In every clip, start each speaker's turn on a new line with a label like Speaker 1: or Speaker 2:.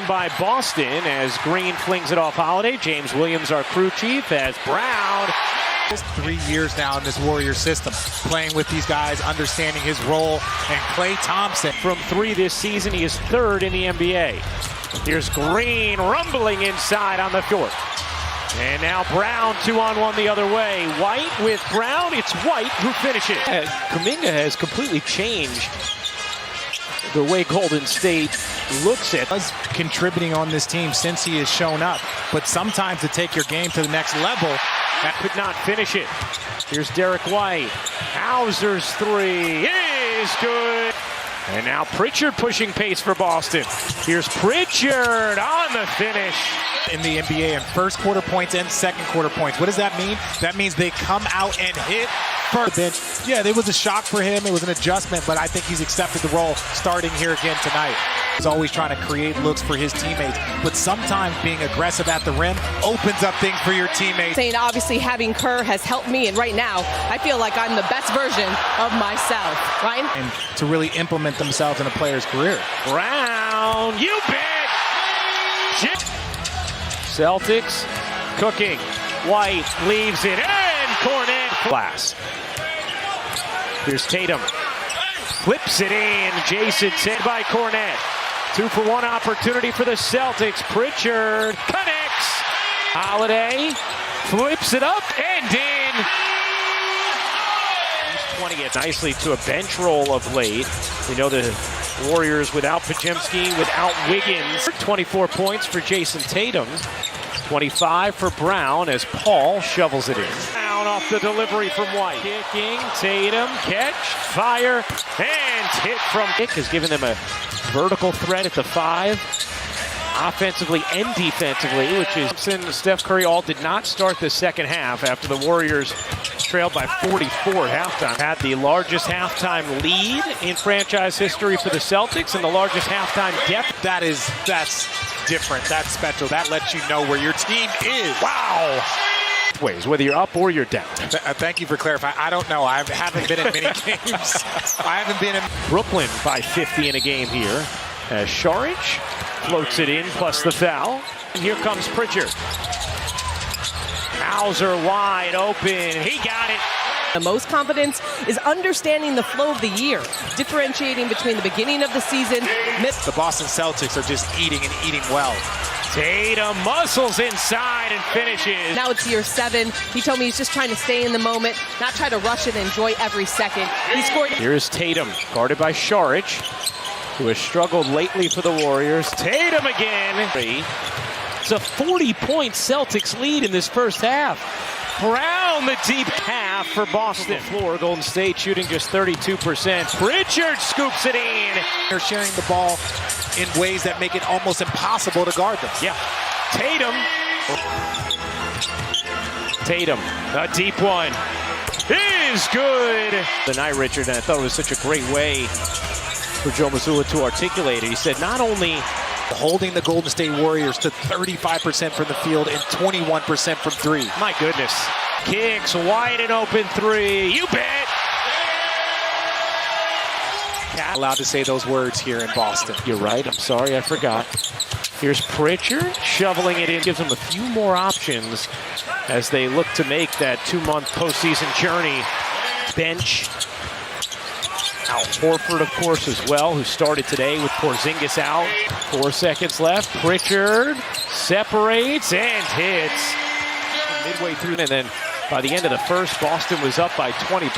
Speaker 1: by Boston as Green flings it off Holiday. James Williams, our crew chief, as Brown.
Speaker 2: 3 years now in this Warrior system, playing with these guys, understanding his role, and Klay Thompson.
Speaker 1: From 3 this season, he is 3rd in the NBA. Here's Green rumbling inside on the court. And now Brown 2-on-1 the other way. White with Brown. It's White who finishes. Kuminga has completely changed the way Golden State looks at.
Speaker 2: Was contributing on this team since he has shown up. But sometimes to take your game to the next level,
Speaker 1: that could not finish it. Here's Derek White. Hauser's 3 is good. And now Pritchard pushing pace for Boston. Here's Pritchard on the finish.
Speaker 2: In the NBA in first quarter points and second quarter points. What does that mean? That means they come out and hit first. Yeah, it was a shock for him. It was an adjustment, but I think he's accepted the role starting here again tonight. He's always trying to create looks for his teammates, but sometimes being aggressive at the rim opens up things for your teammates.
Speaker 3: Saying obviously having Kerr has helped me, and right now I feel like I'm the best version of myself. Ryan?
Speaker 2: And to really implement themselves in a player's career.
Speaker 1: Brown, you bet! Celtics cooking. White leaves it, and Cornet glass. Here's Tatum. Flips it in. Jason Tatum by Cornet. 2-for-1 opportunity for the Celtics. Pritchard connects. Holiday flips it up and in. 20 it nicely to a bench roll of late. We know the Warriors without Podziemski, without Wiggins. 24 points for Jason Tatum. 25 for Brown as Paul shovels it in. Down off the delivery from White. Kicking, Tatum, catch, fire, and hit from Nick has given them a vertical threat at the 5. Offensively and defensively, which is Steph Curry all did not start the second half after the Warriors trailed by 44 at halftime. Had the largest halftime lead in franchise history for the Celtics and the largest halftime depth.
Speaker 2: That's different. That's special. That lets you know where your team is.
Speaker 1: Wow. Ways, whether you're up or you're down.
Speaker 2: Thank you for clarifying. I don't know. I haven't been in many games. I haven't been in.
Speaker 1: Brooklyn by 50 in a game here. As Saric floats it in, plus the foul. And here comes Pritchard. Hauser wide open. He got it.
Speaker 3: The most confidence is understanding the flow of the year, differentiating between the beginning of the season.
Speaker 2: The Boston Celtics are just eating and eating well.
Speaker 1: Tatum muscles inside and finishes.
Speaker 3: Now it's year 7. He told me he's just trying to stay in the moment, not try to rush it and enjoy every second. He scored.
Speaker 1: Here's Tatum, guarded by Saric, who has struggled lately for the Warriors. Tatum again. It's a 40-point Celtics lead in this first half. Brown, the deep half for Boston. Floor, Golden State shooting just 32%. Pritchard scoops it in.
Speaker 2: They're sharing the ball in ways that make it almost impossible to guard them.
Speaker 1: Yeah. Tatum, a deep one. Is good. The night, Richard, and I thought it was such a great way for Joe Mazzulla to articulate it. He said not only
Speaker 2: holding the Golden State Warriors to 35% from the field and 21% from 3.
Speaker 1: My goodness. Kicks wide and open 3. You bet.
Speaker 2: Allowed to say those words here in Boston.
Speaker 1: You're right. I'm sorry. I forgot. Here's Pritchard shoveling it in. Gives them a few more options as they look to make that 2-month postseason journey. Bench. Al Horford, of course, as well, who started today with Porzingis out. 4 seconds left. Pritchard separates and hits. Midway through, and then by the end of the first, Boston was up by 20+.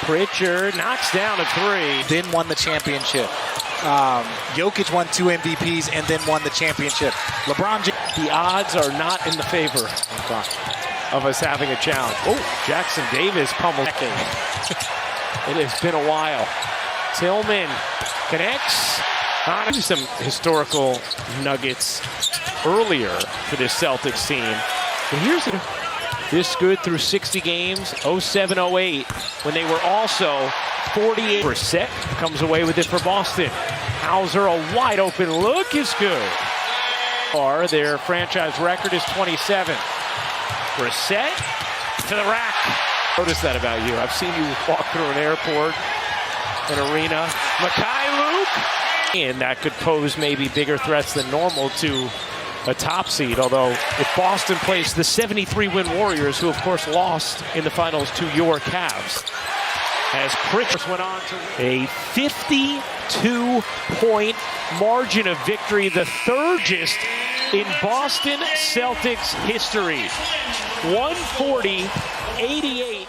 Speaker 1: Pritchard knocks down a 3.
Speaker 2: Then won the championship. Jokic won 2 MVPs and then won the championship. LeBron James.
Speaker 1: The odds are not in the favor of us having a challenge. Oh, Jackson Davis pummeled. It has been a while. Tillman connects. Some historical nuggets earlier for this Celtics team. But here's this good through 60 games, 07-08, when they were also 48%. Comes away with it for Boston. Hauser, a wide open look is good. Their franchise record is 27. Brissett to the rack. Notice that about you. I've seen you walk through an airport, an arena. Luke And that could pose maybe bigger threats than normal to a top seed. Although if Boston plays the 73-win Warriors, who of course lost in the finals to your Cavs, as Pritchard went on to a 52-point margin of victory, the thirdest in Boston Celtics history. 140-88.